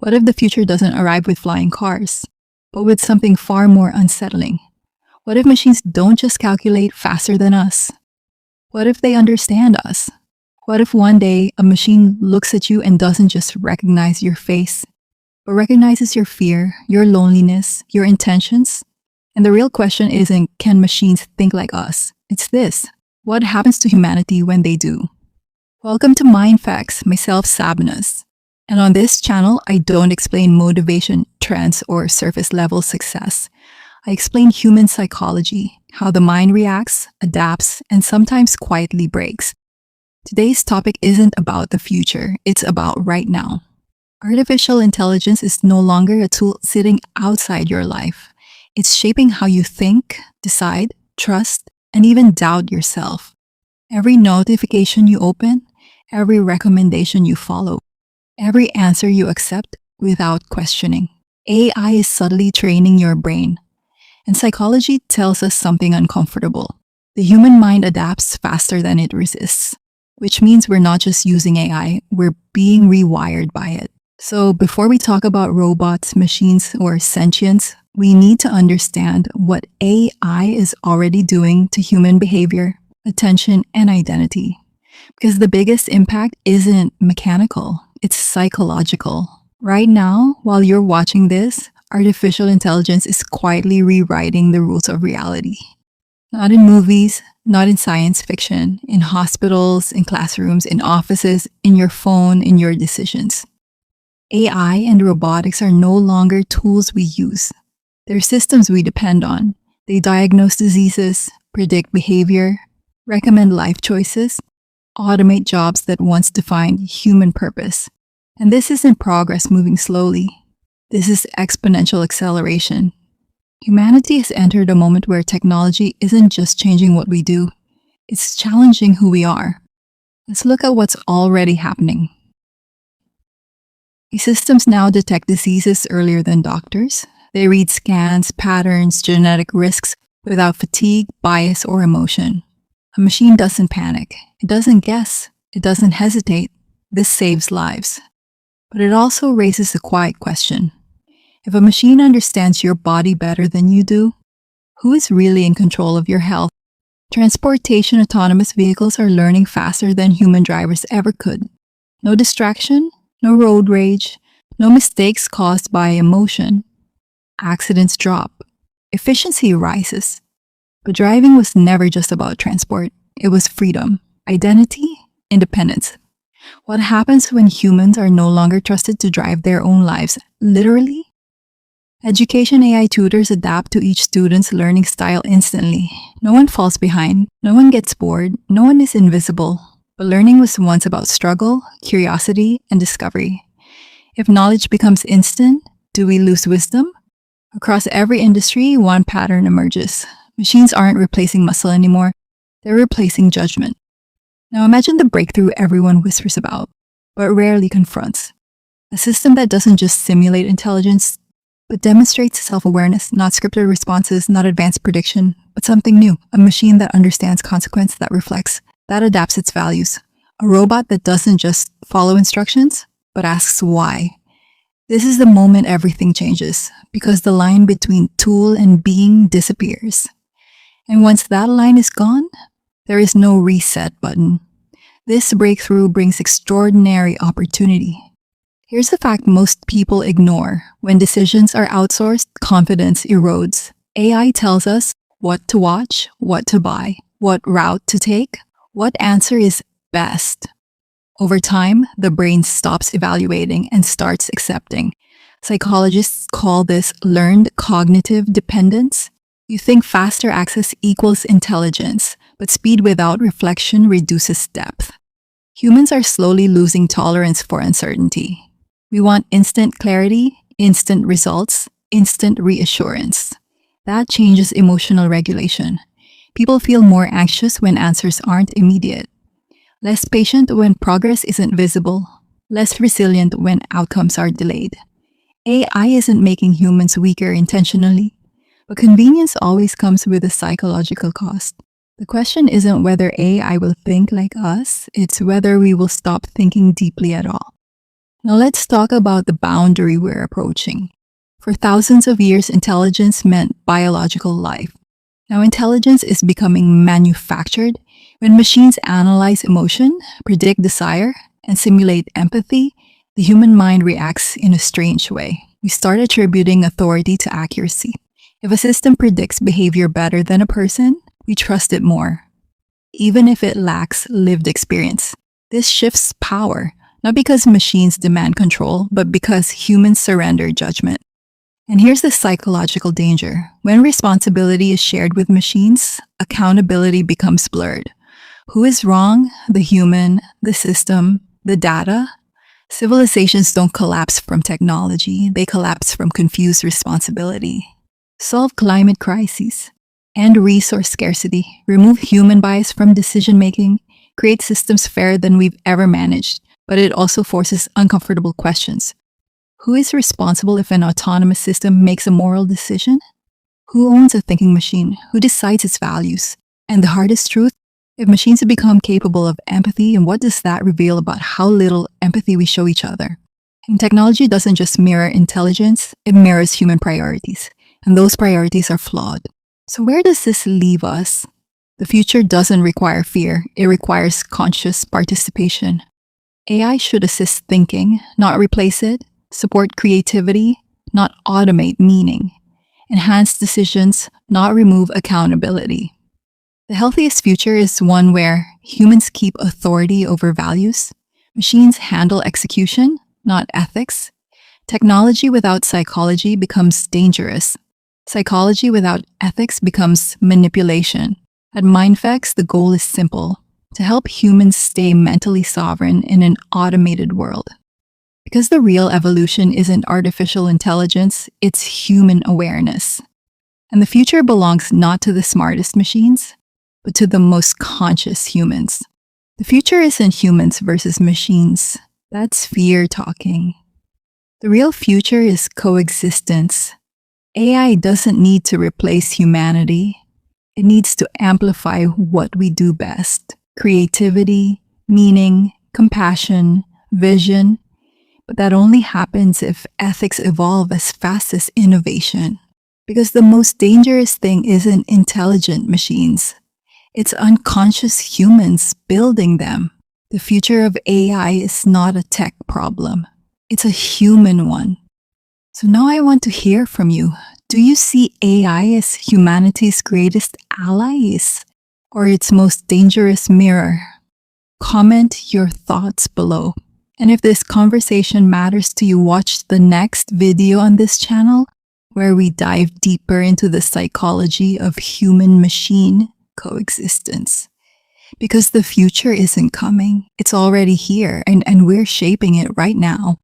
What if the future doesn't arrive with flying cars, but with something far more unsettling? What if machines don't just calculate faster than us? What if they understand us? What if one day a machine looks at you and doesn't just recognize your face, but recognizes your fear, your loneliness, your intentions? And the real question isn't, can machines think like us? It's this: what happens to humanity when they do? Welcome to Mind Facts, myself Sabinas. And on this channel, I don't explain motivation, trends, or surface level success. I explain human psychology, how the mind reacts, adapts, and sometimes quietly breaks. Today's topic isn't about the future, it's about right now. Artificial intelligence is no longer a tool sitting outside your life. It's shaping how you think, decide, trust, and even doubt yourself. Every notification you open, every recommendation you follow, every answer you accept without questioning. AI is subtly training your brain. And psychology tells us something uncomfortable. The human mind adapts faster than it resists, which means we're not just using AI, we're being rewired by it. So before we talk about robots, machines, or sentience, we need to understand what AI is already doing to human behavior, attention, and identity. Because the biggest impact isn't mechanical, it's psychological. Right now, while you're watching this, artificial intelligence is quietly rewriting the rules of reality. Not in movies, not in science fiction, in hospitals, in classrooms, in offices, in your phone, in your decisions. AI and robotics are no longer tools we use. They're systems we depend on. They diagnose diseases, predict behavior, recommend life choices, automate jobs that once defined human purpose. And this isn't progress moving slowly. This is exponential acceleration. Humanity has entered a moment where technology isn't just changing what we do, it's challenging who we are. Let's look at what's already happening. These systems now detect diseases earlier than doctors. They read scans, patterns, genetic risks without fatigue, bias, or emotion. A machine doesn't panic. It doesn't guess. It doesn't hesitate. This saves lives. But it also raises a quiet question. If a machine understands your body better than you do, who is really in control of your health? Transportation autonomous vehicles are learning faster than human drivers ever could. No distraction, no road rage, no mistakes caused by emotion. Accidents drop. Efficiency rises. But driving was never just about transport. It was freedom, identity, independence. What happens when humans are no longer trusted to drive their own lives, literally? Education AI tutors adapt to each student's learning style instantly. No one falls behind, no one gets bored, no one is invisible. But learning was once about struggle, curiosity, and discovery. If knowledge becomes instant, do we lose wisdom? Across every industry, one pattern emerges. Machines aren't replacing muscle anymore, they're replacing judgment. Now imagine the breakthrough everyone whispers about, but rarely confronts. A system that doesn't just simulate intelligence, but demonstrates self-awareness, not scripted responses, not advanced prediction, but something new. A machine that understands consequence, that reflects, that adapts its values. A robot that doesn't just follow instructions, but asks why. This is the moment everything changes, because the line between tool and being disappears. And once that line is gone, there is no reset button. This breakthrough brings extraordinary opportunity. Here's a fact most people ignore. When decisions are outsourced, confidence erodes. AI tells us what to watch, what to buy, what route to take, what answer is best. Over time, the brain stops evaluating and starts accepting. Psychologists call this learned cognitive dependence. You think faster access equals intelligence, but speed without reflection reduces depth. Humans are slowly losing tolerance for uncertainty. We want instant clarity, instant results, instant reassurance. That changes emotional regulation. People feel more anxious when answers aren't immediate, less patient when progress isn't visible, less resilient when outcomes are delayed. AI isn't making humans weaker intentionally, but convenience always comes with a psychological cost. The question isn't whether AI will think like us, it's whether we will stop thinking deeply at all. Now let's talk about the boundary we're approaching. For thousands of years, intelligence meant biological life. Now, intelligence is becoming manufactured. When machines analyze emotion, predict desire, and simulate empathy, the human mind reacts in a strange way. We start attributing authority to accuracy. If a system predicts behavior better than a person, we trust it more, even if it lacks lived experience. This shifts power, not because machines demand control, but because humans surrender judgment. And here's the psychological danger. When responsibility is shared with machines, accountability becomes blurred. Who is wrong? The human, the system, the data? Civilizations don't collapse from technology, they collapse from confused responsibility. Solve climate crises, end resource scarcity, remove human bias from decision making, create systems fairer than we've ever managed, but it also forces uncomfortable questions. Who is responsible if an autonomous system makes a moral decision? Who owns a thinking machine? Who decides its values? And the hardest truth, if machines become capable of empathy, and what does that reveal about how little empathy we show each other? And technology doesn't just mirror intelligence, it mirrors human priorities. And those priorities are flawed. So where does this leave us? The future doesn't require fear, it requires conscious participation. AI should assist thinking, not replace it, support creativity, not automate meaning, enhance decisions, not remove accountability. The healthiest future is one where humans keep authority over values, machines handle execution, not ethics. Technology without psychology becomes dangerous. Psychology without ethics becomes manipulation. At MindFX, the goal is simple: to help humans stay mentally sovereign in an automated world. Because the real evolution isn't artificial intelligence, it's human awareness. And the future belongs not to the smartest machines, but to the most conscious humans. The future isn't humans versus machines. That's fear talking. The real future is coexistence. AI doesn't need to replace humanity. It needs to amplify what we do best: creativity, meaning, compassion, vision. But that only happens if ethics evolve as fast as innovation. Because the most dangerous thing isn't intelligent machines, it's unconscious humans building them. The future of AI is not a tech problem, it's a human one. So now I want to hear from you. Do you see AI as humanity's greatest allies or its most dangerous mirror? Comment your thoughts below. And if this conversation matters to you, watch the next video on this channel where we dive deeper into the psychology of human-machine coexistence. Because the future isn't coming, it's already here, and we're shaping it right now.